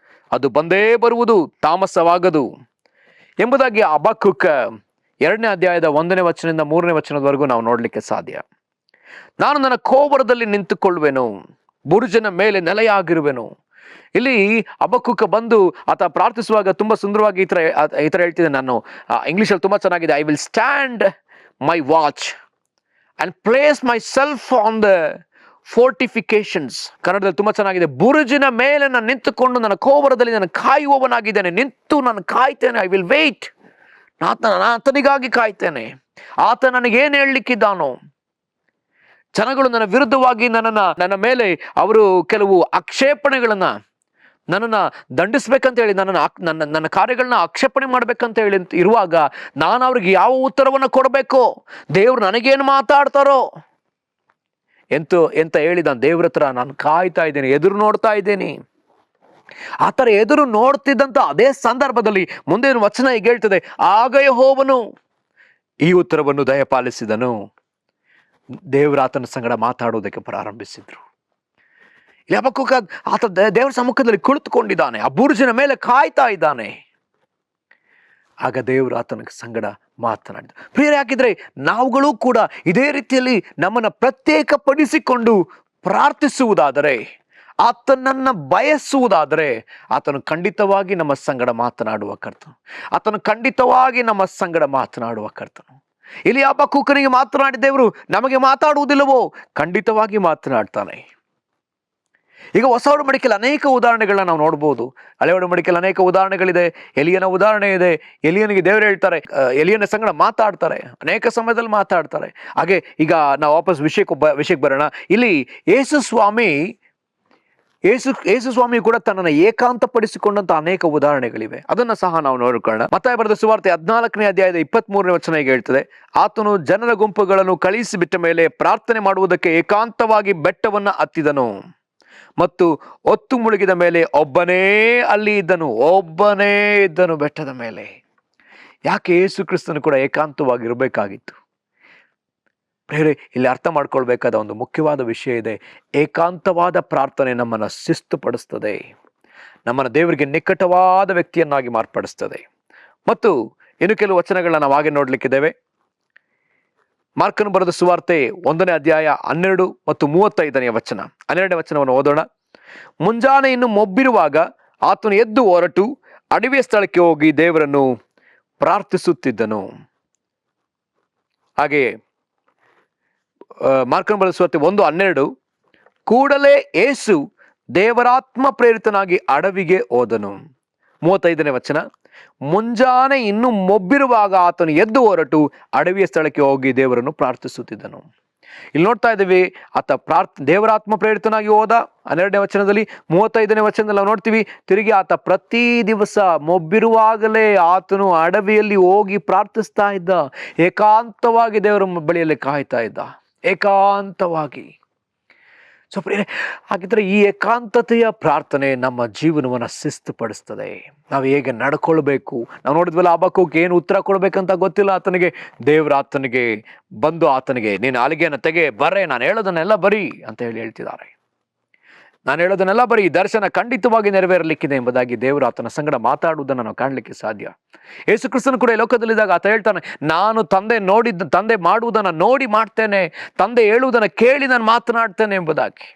ಅದು ಬಂದೇ ಬರುವುದು, ತಾಮಸವಾಗದು ಎಂಬುದಾಗಿ ಹಬಕ್ಕೂಕ 2ನೇ ಅಧ್ಯಾಯದ 1ನೇ ವಚನದಿಂದ 3ನೇ ವಚನದವರೆಗೂ ನಾವು ನೋಡ್ಲಿಕ್ಕೆ ಸಾಧ್ಯ. ನಾನು ನನ್ನ ಕೋಬರದಲ್ಲಿ ನಿಂತುಕೊಳ್ಳುವೆನು, ಬುರುಜನ ಮೇಲೆ ನೆಲೆಯಾಗಿರುವೆನು. ಇಲ್ಲಿ ಹಬಕ್ಕೂಕ ಬಂದು ಆತ ಪ್ರಾರ್ಥಿಸುವಾಗ ತುಂಬಾ ಸುಂದರವಾಗಿ ಈ ತರ ಹೇಳ್ತಿದ್ದೆ. ನಾನು ಇಂಗ್ಲಿಷಲ್ಲಿ ತುಂಬಾ ಚೆನ್ನಾಗಿದೆ. I will stand my watch and place myself on the fortifications. ಕನ್ನಡದಲ್ಲಿ ತುಂಬಾ ಚೆನ್ನಾಗಿದೆ. ಬುರುಜಿನ ಮೇಲೆ ನಾನು ನಿಂತುಕೊಂಡು ನನ್ನ ಕೋಬರದಲ್ಲಿ ನಾನು ಕಾಯುವವನಾಗಿದ್ದೇನೆ. ನಿಂತು ನಾನು ಕಾಯ್ತೇನೆ. I will wait. ಆತನಿಗಾಗಿ ಕಾಯ್ತೇನೆ. ಆತ ನನಗೇನು ಹೇಳಲಿಕ್ಕಿದ್ದಾನೋ. ಜನಗಳು ನನ್ನ ವಿರುದ್ಧವಾಗಿ ನನ್ನ ಮೇಲೆ ಅವರು ಕೆಲವು ಆಕ್ಷೇಪಣೆಗಳನ್ನ, ನನ್ನನ್ನು ದಂಡಿಸ್ಬೇಕಂತ ಹೇಳಿ, ನನ್ನ ಕಾರ್ಯಗಳನ್ನ ಆಕ್ಷೇಪಣೆ ಮಾಡ್ಬೇಕಂತ ಹೇಳಿ ಇರುವಾಗ ನಾನು ಅವ್ರಿಗೆ ಯಾವ ಉತ್ತರವನ್ನು ಕೊಡಬೇಕು, ದೇವ್ರು ನನಗೇನು ಮಾತಾಡ್ತಾರೋ ಎಂತ ಹೇಳಿದ ದೇವ್ರ ಹತ್ರ ನಾನು ಕಾಯ್ತಾ ಇದ್ದೇನೆ, ಎದುರು ನೋಡ್ತಾ ಇದ್ದೇನೆ. ಆ ಥರ ಎದುರು ನೋಡ್ತಿದ್ದಂತ ಅದೇ ಸಂದರ್ಭದಲ್ಲಿ ಮುಂದಿನ ವಚನ ಈಗ ಹೇಳ್ತದೆ, ಆಗ ಯೆಹೋವನು ಈ ಉತ್ತರವನ್ನು ದಯಪಾಲಿಸಿದನು. ದೇವರ ಆತನ ಸಂಗಡ ಮಾತಾಡುವುದಕ್ಕೆ ಪ್ರಾರಂಭಿಸಿದ್ರು. ಇಲ್ಲಿ ಹಬಕ್ಕೂಕ ಆತ ದೇವರ ಸಮ್ಮುಖದಲ್ಲಿ ಕುಳಿತುಕೊಂಡಿದ್ದಾನೆ, ಆ ಬುರುಜಿನ ಮೇಲೆ ಕಾಯ್ತಾ ಇದ್ದಾನೆ. ಆಗ ದೇವರು ಆತನ ಸಂಗಡ ಮಾತನಾಡಿದ. ಪ್ರಿಯರೇ, ಹಾಕಿದ್ರೆ ನಾವುಗಳು ಕೂಡ ಇದೇ ರೀತಿಯಲ್ಲಿ ನಮ್ಮನ್ನು ಪ್ರತ್ಯೇಕಪಡಿಸಿಕೊಂಡು ಪ್ರಾರ್ಥಿಸುವುದಾದರೆ, ಆತನನ್ನ ಬಯಸುವುದಾದರೆ, ಆತನು ಖಂಡಿತವಾಗಿ ನಮ್ಮ ಸಂಗಡ ಮಾತನಾಡುವ ಕರ್ತನು. ಆತನು ಖಂಡಿತವಾಗಿ ನಮ್ಮ ಸಂಗಡ ಮಾತನಾಡುವ ಕರ್ತನು. ಇಲ್ಲಿ ಹಬಕ್ಕೂಕನಿಗೆ ಮಾತನಾಡಿದ ದೇವರು ನಮಗೆ ಮಾತಾಡುವುದಿಲ್ಲವೋ? ಖಂಡಿತವಾಗಿ ಮಾತನಾಡ್ತಾನೆ. ಈಗ ಹೊಸ ಒಡಂಬಡಿಕೆಯಲ್ಲಿ ಅನೇಕ ಉದಾಹರಣೆಗಳನ್ನ ನಾವು ನೋಡ್ಬೋದು. ಹಳೆ ಒಡಂಬಡಿಕೆಯಲ್ಲಿ ಅನೇಕ ಉದಾಹರಣೆಗಳಿದೆ. ಎಲಿಯನ ಉದಾಹರಣೆ ಇದೆ. ಎಲಿಯನಿಗೆ ದೇವರು ಹೇಳ್ತಾರೆ, ಎಲಿಯನ ಸಂಗಡ ಮಾತಾಡ್ತಾರೆ, ಅನೇಕ ಸಮಯದಲ್ಲಿ ಮಾತಾಡ್ತಾರೆ. ಹಾಗೆ ಈಗ ನಾವು ವಾಪಸ್ ವಿಷಯಕ್ಕೆ ಬರೋಣ. ಇಲ್ಲಿ ಯೇಸು ಸ್ವಾಮಿ ಕೂಡ ತನ್ನನ್ನು ಏಕಾಂತಪಡಿಸಿಕೊಂಡಂತ ಅನೇಕ ಉದಾಹರಣೆಗಳಿವೆ. ಅದನ್ನ ಸಹ ನಾವು ನೋಡಿಕೊಳ್ಳೋಣ. ಮತ್ತಾಯ ಬರೆದ ಸುವಾರ್ತೆ 14ನೇ ಅಧ್ಯಾಯದ 23ನೇ ವಚನ ಈಗ ಹೇಳ್ತದೆ, ಆತನು ಜನರ ಗುಂಪುಗಳನ್ನು ಕಳುಹಿಸಿ ಬಿಟ್ಟ ಮೇಲೆ ಪ್ರಾರ್ಥನೆ ಮಾಡುವುದಕ್ಕೆ ಏಕಾಂತವಾಗಿ ಬೆಟ್ಟವನ್ನ ಹತ್ತಿದನು ಮತ್ತು ಹೊತ್ತು ಮುಳುಗಿದ ಮೇಲೆ ಒಬ್ಬನೇ ಇದ್ದನು ಬೆಟ್ಟದ ಮೇಲೆ. ಯಾಕೆ ಯೇಸು ಕ್ರಿಸ್ತನು ಕೂಡ ಏಕಾಂತವಾಗಿರಬೇಕಾಗಿತ್ತು? ಬೇರೆ ಇಲ್ಲಿ ಅರ್ಥ ಮಾಡ್ಕೊಳ್ಬೇಕಾದ ಒಂದು ಮುಖ್ಯವಾದ ವಿಷಯ ಇದೆ. ಏಕಾಂತವಾದ ಪ್ರಾರ್ಥನೆ ನಮ್ಮನ್ನು ಶಿಸ್ತುಪಡಿಸ್ತದೆ, ನಮ್ಮನ್ನು ದೇವರಿಗೆ ನಿಕಟವಾದ ವ್ಯಕ್ತಿಯನ್ನಾಗಿ ಮಾರ್ಪಡಿಸ್ತದೆ. ಮತ್ತು ಇನ್ನು ಕೆಲವು ವಚನಗಳನ್ನ ನಾವು ಹಾಗೆ ನೋಡ್ಲಿಕ್ಕಿದ್ದೇವೆ. ಮಾರ್ಕನು ಬರೆದ ಸುವಾರ್ತೆ 1ನೇ ಅಧ್ಯಾಯ 12 ಮತ್ತು 35ನೇ ವಚನ, 12ನೇ ವಚನವನ್ನು ಓದೋಣ. ಮುಂಜಾನೆ ಇನ್ನು ಮೊಬ್ಬಿರುವಾಗ ಆತನು ಎದ್ದು ಹೊರಟು ಅಡವಿಯ ಸ್ಥಳಕ್ಕೆ ಹೋಗಿ ದೇವರನ್ನು ಪ್ರಾರ್ಥಿಸುತ್ತಿದ್ದನು. ಹಾಗೆಯೇ ಮಾರ್ಕನು ಬರೆದ ಸುವಾರ್ತೆ 1:12, ಕೂಡಲೇ ಯೇಸು ದೇವರಾತ್ಮ ಪ್ರೇರಿತನಾಗಿ ಅಡವಿಗೆ ಹೋದನು. 35ನೇ ವಚನ, ಮುಂಜಾನೆ ಇನ್ನು ಮೊಬ್ಬಿರುವಾಗ ಆತನು ಎದ್ದು ಹೊರಟು ಅಡವಿಯ ಸ್ಥಳಕ್ಕೆ ಹೋಗಿ ದೇವರನ್ನು ಪ್ರಾರ್ಥಿಸುತ್ತಿದ್ದನು. ಇಲ್ಲಿ ನೋಡ್ತಾ ಇದ್ದೀವಿ, ಆತ ದೇವರಾತ್ಮ ಪ್ರೇರಿತನಾಗಿ ಹೋದ 12ನೇ ವಚನದಲ್ಲಿ. 35ನೇ ವಚನದಲ್ಲಿ ನಾವು ನೋಡ್ತೀವಿ, ತಿರುಗಿ ಆತ ಪ್ರತಿ ದಿವಸ ಮೊಬ್ಬಿರುವಾಗಲೇ ಆತನು ಅಡವಿಯಲ್ಲಿ ಹೋಗಿ ಪ್ರಾರ್ಥಿಸ್ತಾ ಇದ್ದ. ಏಕಾಂತವಾಗಿ ದೇವರ ಬಳಿಯಲ್ಲಿ ಕಾಯ್ತಾ ಇದ್ದ, ಏಕಾಂತವಾಗಿ. ಸೊ ಪ್ರಿಯರೇ, ಹಾಗಿದ್ರೆ ಈ ಏಕಾಂತತೆಯ ಪ್ರಾರ್ಥನೆ ನಮ್ಮ ಜೀವನವನ್ನು ಶಿಸ್ತುಪಡಿಸ್ತದೆ. ನಾವು ಹೇಗೆ ನಡ್ಕೊಳ್ಬೇಕು, ನಾವು ನೋಡಿದ್ವಲ್ಲ, ಹಬಕ್ಕೂಕ್ ಏನು ಉತ್ತರ ಕೊಡ್ಬೇಕಂತ ಗೊತ್ತಿಲ್ಲ ಆತನಿಗೆ. ದೇವ್ರ ಆತನಿಗೆ ಬಂದು ಆತನಿಗೆ, ನೀನು ಹಲಿಗೆಯನ್ನು ತೆಗೆ, ಬರೇ, ನಾನು ಹೇಳೋದನ್ನೆಲ್ಲ ಬರೀ ಅಂತ ಹೇಳ್ತಿದ್ದಾರೆ. ನಾನು ಹೇಳೋದನ್ನೆಲ್ಲ ಬರೀ, ದರ್ಶನ ಖಂಡಿತವಾಗಿ ನೆರವೇರಲಿಕ್ಕಿದೆ ಎಂಬುದಾಗಿ ದೇವರು ಆತನ ಸಂಗಡ ಮಾತಾಡುವುದನ್ನು ನಾವು ಕಾಣಲಿಕ್ಕೆ ಸಾಧ್ಯ. ಯೇಸು ಕ್ರಿಸ್ತನು ಕೂಡ ಈ ಲೋಕದಲ್ಲಿದ್ದಾಗ ಆತ ಹೇಳ್ತಾನೆ, ನಾನು ತಂದೆ ಮಾಡುವುದನ್ನು ನೋಡಿ ಮಾಡ್ತೇನೆ, ತಂದೆ ಹೇಳುವುದನ್ನು ಕೇಳಿ ನಾನು ಮಾತನಾಡ್ತೇನೆ ಎಂಬುದಾಗಿ.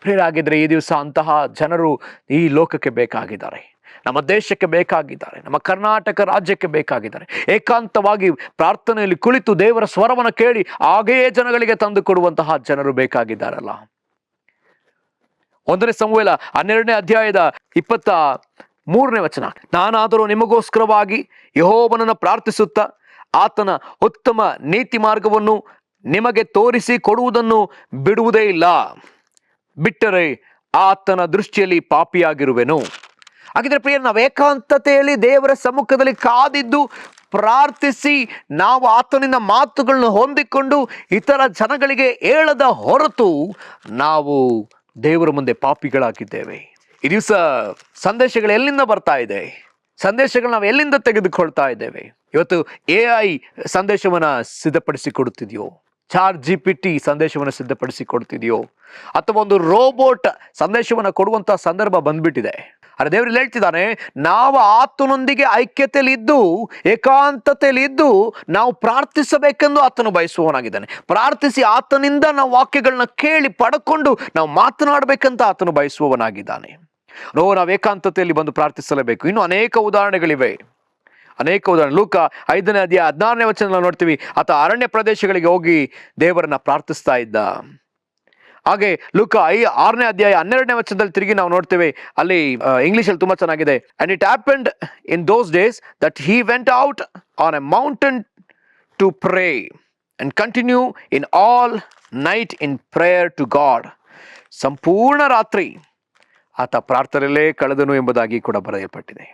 ಪ್ರಿಯರಾಗಿದ್ರೆ ಈ ದಿವಸ ಅಂತಹ ಜನರು ಈ ಲೋಕಕ್ಕೆ ಬೇಕಾಗಿದ್ದಾರೆ, ನಮ್ಮ ದೇಶಕ್ಕೆ ಬೇಕಾಗಿದ್ದಾರೆ, ನಮ್ಮ ಕರ್ನಾಟಕ ರಾಜ್ಯಕ್ಕೆ ಬೇಕಾಗಿದ್ದಾರೆ. ಏಕಾಂತವಾಗಿ ಪ್ರಾರ್ಥನೆಯಲ್ಲಿ ಕುಳಿತು ದೇವರ ಸ್ವರವನ್ನು ಕೇಳಿ ಹಾಗೆಯೇ ಜನಗಳಿಗೆ ತಂದು ಕೊಡುವಂತಹ ಜನರು ಬೇಕಾಗಿದ್ದಾರಲ್ಲ. 1 ಸಮುವೇಲ 12ನೇ ಅಧ್ಯಾಯದ 23ನೇ ವಚನ, ನಾನಾದರೂ ನಿಮಗೋಸ್ಕರವಾಗಿ ಯೆಹೋವನನ್ನು ಪ್ರಾರ್ಥಿಸುತ್ತಾ ಆತನ ಉತ್ತಮ ನೀತಿ ಮಾರ್ಗವನ್ನು ನಿಮಗೆ ತೋರಿಸಿ ಕೊಡುವುದನ್ನು ಬಿಡುವುದೇ ಇಲ್ಲ, ಬಿಟ್ಟರೆ ಆತನ ದೃಷ್ಟಿಯಲ್ಲಿ ಪಾಪಿಯಾಗಿರುವೆನು. ಹಾಗಿದ್ರೆ ಪ್ರಿಯ, ನಾವು ಏಕಾಂತತೆಯಲ್ಲಿ ದೇವರ ಸಮ್ಮುಖದಲ್ಲಿ ಕಾದಿದ್ದು ಪ್ರಾರ್ಥಿಸಿ ನಾವು ಆತನಿಂದ ಮಾತುಗಳನ್ನು ಹೊಂದಿಕೊಂಡು ಇತರ ಜನಗಳಿಗೆ ಹೇಳದ ಹೊರತು ನಾವು ದೇವರ ಮುಂದೆ ಪಾಪಿಗಳಾಗಿದ್ದೇವೆ. ಈ ದಿವಸ ಸಂದೇಶಗಳು ಎಲ್ಲಿಂದ ಬರ್ತಾ ಇದೆ? ಸಂದೇಶಗಳು ನಾವು ಎಲ್ಲಿಂದ ತೆಗೆದುಕೊಳ್ತಾ ಇದ್ದೇವೆ? ಇವತ್ತು AI ಸಂದೇಶವನ್ನು ಸಿದ್ಧಪಡಿಸಿ ಕೊಡುತ್ತಿದೆಯೋ, ChatGPT ಸಂದೇಶವನ್ನು ಸಿದ್ಧಪಡಿಸಿ ಕೊಡ್ತಿದೆಯೋ, ಅಥವಾ ಒಂದು ರೋಬೋಟ್ ಸಂದೇಶವನ್ನು ಕೊಡುವಂತಹ ಸಂದರ್ಭ ಬಂದ್ಬಿಟ್ಟಿದೆ. ಆದರೆ ದೇವರು ಹೇಳ್ತಿದ್ದಾನೆ, ನಾವು ಆತನೊಂದಿಗೆ ಐಕ್ಯತೆಯಲ್ಲಿ ಇದ್ದು ಏಕಾಂತತೆಯಲ್ಲಿ ಇದ್ದು ನಾವು ಪ್ರಾರ್ಥಿಸಬೇಕೆಂದು ಆತನು ಬಯಸುವವನಾಗಿದ್ದಾನೆ. ಪ್ರಾರ್ಥಿಸಿ ಆತನಿಂದ ನಾವು ವಾಕ್ಯಗಳನ್ನ ಕೇಳಿ ಪಡ್ಕೊಂಡು ನಾವು ಮಾತನಾಡಬೇಕಂತ ಆತನು ಬಯಸುವವನಾಗಿದ್ದಾನೆ. ನಾವು ಏಕಾಂತತೆಯಲ್ಲಿ ಬಂದು ಪ್ರಾರ್ಥಿಸಲೇಬೇಕು. ಇನ್ನು ಅನೇಕ ಉದಾಹರಣೆಗಳಿವೆ, ಅನೇಕ ಉದಾಹರಣೆ. ಲೂಕ 5ನೇ ಅಧ್ಯಾಯ 16ನೇ ವಚನ ನೋಡ್ತೀವಿ, ಆತ ಅರಣ್ಯ ಪ್ರದೇಶಗಳಿಗೆ ಹೋಗಿ ದೇವರನ್ನ ಪ್ರಾರ್ಥಿಸ್ತಾ ಇದ್ದ. ಹಾಗೆ ಲೂಕ 6ನೇ ಅಧ್ಯಾಯ 12ನೇ ವಚನದಲ್ಲಿ ತಿರುಗಿ ನಾವು ನೋಡ್ತೇವೆ, ಅಲ್ಲಿ ಇಂಗ್ಲಿಷಲ್ಲಿ ತುಂಬಾ ಚೆನ್ನಾಗಿದೆ. And it happened in those days that he went out on a mountain to pray and continue in all night in prayer to God. ಸಂಪೂರ್ಣ ರಾತ್ರಿ ಆತ ಪ್ರಾರ್ಥನೆಯಲ್ಲೇ ಕಳೆದನು ಎಂಬುದಾಗಿ ಕೂಡ ಬರೆಯಲ್ಪಟ್ಟಿದೆ.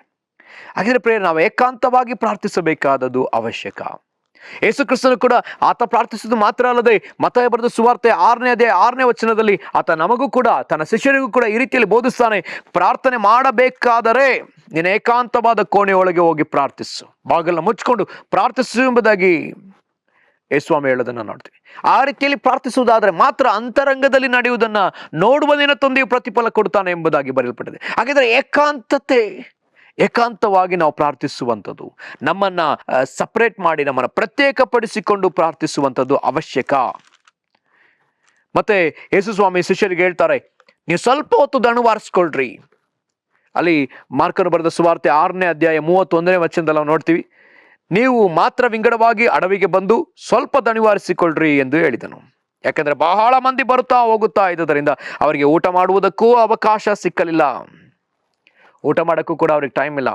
ಹಾಗಿದ್ರೆ ಪ್ರೇಯರ್, ನಾವು ಏಕಾಂತವಾಗಿ ಪ್ರಾರ್ಥಿಸಬೇಕಾದದ್ದು ಅವಶ್ಯಕ. ಯೇಸು ಕ್ರಿಸ್ತನು ಕೂಡ ಆತ ಪ್ರಾರ್ಥಿಸುವುದು ಮಾತ್ರ ಅಲ್ಲದೆ, ಮತ್ತಾಯ ಬರೆದ ಸುವಾರ್ತೆ 6ನೇ ಅಧ್ಯಾಯ 6ನೇ ವಚನದಲ್ಲಿ ಆತ ನಮಗೂ ಕೂಡ ತನ್ನ ಶಿಷ್ಯರಿಗೂ ಕೂಡ ಈ ರೀತಿಯಲ್ಲಿ ಬೋಧಿಸ್ತಾನೆ. ಪ್ರಾರ್ಥನೆ ಮಾಡಬೇಕಾದರೆ ನೀನು ಏಕಾಂತವಾದ ಕೋಣೆಯೊಳಗೆ ಹೋಗಿ ಪ್ರಾರ್ಥಿಸು, ಬಾಗಿಲನ್ನ ಮುಚ್ಕೊಂಡು ಪ್ರಾರ್ಥಿಸು ಎಂಬುದಾಗಿ ಯೇಸುಸ್ವಾಮಿ ಹೇಳೋದನ್ನು ನೋಡ್ತೀವಿ. ಆ ರೀತಿಯಲ್ಲಿ ಪ್ರಾರ್ಥಿಸುವುದಾದ್ರೆ ಮಾತ್ರ ಅಂತರಂಗದಲ್ಲಿ ನಡೆಯುವುದನ್ನ ನೋಡುವ ದಿನ ತಂದೆಯು ಪ್ರತಿಫಲ ಕೊಡ್ತಾನೆ ಎಂಬುದಾಗಿ ಬರೆಯಲ್ಪಟ್ಟಿದೆ. ಹಾಗಿದ್ರೆ ಏಕಾಂತವಾಗಿ ನಾವು ಪ್ರಾರ್ಥಿಸುವಂಥದ್ದು, ನಮ್ಮನ್ನ ಸಪರೇಟ್ ಮಾಡಿ ನಮ್ಮನ್ನು ಪ್ರತ್ಯೇಕಪಡಿಸಿಕೊಂಡು ಪ್ರಾರ್ಥಿಸುವಂಥದ್ದು ಅವಶ್ಯಕ. ಮತ್ತೆ ಯೇಸುಸ್ವಾಮಿ ಶಿಷ್ಯರಿಗೆ ಹೇಳ್ತಾರೆ, ನೀವು ಸ್ವಲ್ಪ ಹೊತ್ತು ದಣಿವಾರಿಸ್ಕೊಳ್ರಿ. ಅಲ್ಲಿ ಮಾರ್ಕನು ಬರೆದ ಸುವಾರ್ತೆ 6ನೇ ಅಧ್ಯಾಯ 31ನೇ ವಚನದಲ್ಲಿ ನಾವು ನೋಡ್ತೀವಿ, ನೀವು ಮಾತ್ರ ವಿಂಗಡವಾಗಿ ಅಡವಿಗೆ ಬಂದು ಸ್ವಲ್ಪ ದಣಿವಾರಿಸಿಕೊಳ್ಳ್ರಿ ಎಂದು ಹೇಳಿದನು. ಯಾಕಂದ್ರೆ ಬಹಳ ಮಂದಿ ಬರುತ್ತಾ ಹೋಗುತ್ತಾ ಇದ್ದುದರಿಂದ ಅವರಿಗೆ ಊಟ ಮಾಡುವುದಕ್ಕೂ ಅವಕಾಶ ಸಿಕ್ಕಲಿಲ್ಲ. ಊಟ ಮಾಡೋಕ್ಕೂ ಕೂಡ ಅವ್ರಿಗೆ ಟೈಮ್ ಇಲ್ಲ.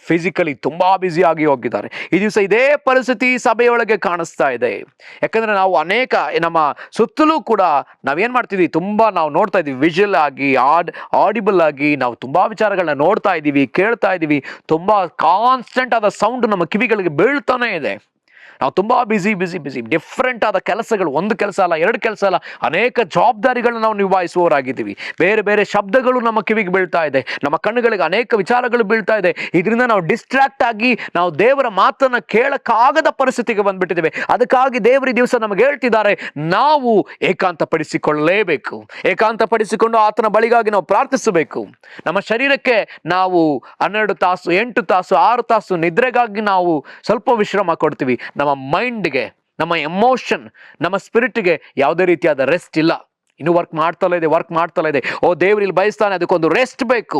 ಫಿಸಿಕಲಿ ತುಂಬಾ ಬ್ಯುಸಿ ಆಗಿ ಹೋಗಿದ್ದಾರೆ. ಈ ದಿವಸ ಇದೇ ಪರಿಸ್ಥಿತಿ ಸಭೆಯೊಳಗೆ ಕಾಣಿಸ್ತಾ ಇದೆ. ಯಾಕಂದ್ರೆ ನಾವು ಅನೇಕ ನಮ್ಮ ಸುತ್ತಲೂ ಕೂಡ ನಾವೇನ್ ಮಾಡ್ತಿದ್ವಿ, ತುಂಬಾ ನಾವು ನೋಡ್ತಾ ಇದೀವಿ, ವಿಜುವಲ್ ಆಗಿ ಆಡಿಬಲ್ ಆಗಿ ನಾವು ತುಂಬಾ ವಿಚಾರಗಳನ್ನ ನೋಡ್ತಾ ಇದೀವಿ, ಕೇಳ್ತಾ ಇದೀವಿ. ತುಂಬಾ ಕಾನ್ಸ್ಟೆಂಟ್ ಆದ ಸೌಂಡ್ ನಮ್ಮ ಕಿವಿಗಳಿಗೆ ಬೀಳ್ತಾನೆ ಇದೆ. ನಾವು ತುಂಬಾ ಬಿಸಿ ಡಿಫ್ರೆಂಟ್ ಆದ ಕೆಲಸಗಳು, ಒಂದು ಕೆಲಸ ಅಲ್ಲ, ಎರಡು ಕೆಲಸ ಅಲ್ಲ, ಅನೇಕ ಜವಾಬ್ದಾರಿಗಳನ್ನ ನಾವು ನಿಭಾಯಿಸುವವರಾಗಿದ್ದೀವಿ. ಬೇರೆ ಬೇರೆ ಶಬ್ದಗಳು ನಮ್ಮ ಕಿವಿಗೆ ಬೀಳ್ತಾ ಇದೆ, ನಮ್ಮ ಕಣ್ಣುಗಳಿಗೆ ಅನೇಕ ವಿಚಾರಗಳು ಬೀಳ್ತಾ ಇದೆ. ಇದರಿಂದ ನಾವು ಡಿಸ್ಟ್ರಾಕ್ಟ್ ಆಗಿ ನಾವು ದೇವರ ಮಾತನ್ನ ಕೇಳಕ್ಕಾಗದ ಪರಿಸ್ಥಿತಿಗೆ ಬಂದ್ಬಿಟ್ಟಿದ್ದೇವೆ. ಅದಕ್ಕಾಗಿ ದೇವರ ದಿವಸ ನಮಗೆ ಹೇಳ್ತಿದ್ದಾರೆ, ನಾವು ಏಕಾಂತಪಡಿಸಿಕೊಳ್ಳಲೇಬೇಕು. ಏಕಾಂತಪಡಿಸಿಕೊಂಡು ಆತನ ಬಳಿಗಾಗಿ ನಾವು ಪ್ರಾರ್ಥಿಸಬೇಕು. ನಮ್ಮ ಶರೀರಕ್ಕೆ ನಾವು 12 ತಾಸು 8 ತಾಸು 6 ತಾಸು ನಿದ್ರೆಗಾಗಿ ನಾವು ಸ್ವಲ್ಪ ವಿಶ್ರಾಮ ಕೊಡ್ತೀವಿ. ನಮ್ಮ ಮೈಂಡ್ಗೆ, ನಮ್ಮ ಎಮೋಷನ್, ನಮ್ಮ ಸ್ಪಿರಿಟ್ಗೆ ಯಾವುದೇ ರೀತಿಯಾದ ರೆಸ್ಟ್ ಇಲ್ಲ. ಇನ್ನು ವರ್ಕ್ ಮಾಡ್ತಲೇ ಇದೆ. ಓ, ದೇವರು ಇಲ್ಲಿ ಬಯಸ್ತಾನೆ, ಅದಕ್ಕೊಂದು ರೆಸ್ಟ್ ಬೇಕು,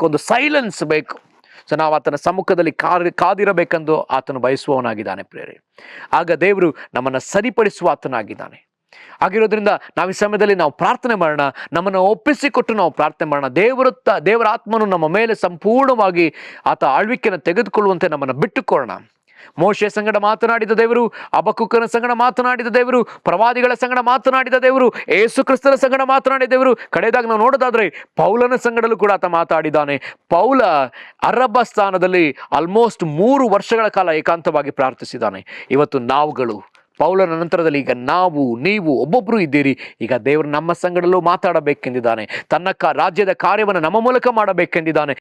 ಒಂದು ಸೈಲೆನ್ಸ್ ಬೇಕು. ಸೊ ನಾವು ಆತನ ಸಮ್ಮುಖದಲ್ಲಿ ಕಾದಿರಬೇಕೆಂದು ಆತನು ಬಯಸುವವನಾಗಿದ್ದಾನೆ ಪ್ರಿಯರೇ. ಆಗ ದೇವರು ನಮ್ಮನ್ನು ಸರಿಪಡಿಸುವ ಆತನಾಗಿದ್ದಾನೆ. ಆಗಿರೋದ್ರಿಂದ ನಾವು ಈ ಸಮಯದಲ್ಲಿ ನಾವು ಪ್ರಾರ್ಥನೆ ಮಾಡೋಣ, ನಮ್ಮನ್ನು ಒಪ್ಪಿಸಿಕೊಟ್ಟು ನಾವು ಪ್ರಾರ್ಥನೆ ಮಾಡೋಣ. ದೇವರ ಆತ್ಮನು ನಮ್ಮ ಮೇಲೆ ಸಂಪೂರ್ಣವಾಗಿ ಆತ ಆಳ್ವಿಕೆಯನ್ನು ತೆಗೆದುಕೊಳ್ಳುವಂತೆ ನಮ್ಮನ್ನು ಬಿಟ್ಟುಕೊಳ್ಳೋಣ. ಮೋಶೆ ಸಂಗಡ ಮಾತನಾಡಿದ ದೇವರು, ಹಬಕ್ಕೂಕನ ಸಂಗಡ ಮಾತನಾಡಿದ ದೇವರು, ಪ್ರವಾದಿಗಳ ಸಂಗಡ ಮಾತನಾಡಿದ ದೇವರು, ಯೇಸು ಕ್ರಿಸ್ತನ ಸಂಗಡ ಮಾತನಾಡಿದ ದೇವರು. ಕಡೆಯದಾಗಿ ನಾವು ನೋಡೋದಾದ್ರೆ ಪೌಲನ ಸಂಗಡಲೂ ಕೂಡ ಆತ ಮಾತಾಡಿದ್ದಾನೆ. ಪೌಲ ಅರಬ್ಬ ಸ್ಥಾನದಲ್ಲಿ ಆಲ್ಮೋಸ್ಟ್ 3 ವರ್ಷಗಳ ಕಾಲ ಏಕಾಂತವಾಗಿ ಪ್ರಾರ್ಥಿಸಿದ್ದಾನೆ. ಇವತ್ತು ನಾವುಗಳು ಪೌಲನ ನಂತರದಲ್ಲಿ ಈಗ ನೀವು ಒಬ್ಬೊಬ್ರು ಇದ್ದೀರಿ. ಈಗ ದೇವರು ನಮ್ಮ ಸಂಗಡಲ್ಲೂ ಮಾತಾಡಬೇಕೆಂದಿದ್ದಾನೆ. ತನ್ನ ರಾಜ್ಯದ ಕಾರ್ಯವನ್ನು ನಮ್ಮ ಮೂಲಕ ಮಾಡಬೇಕೆಂದಿದ್ದಾನೆ.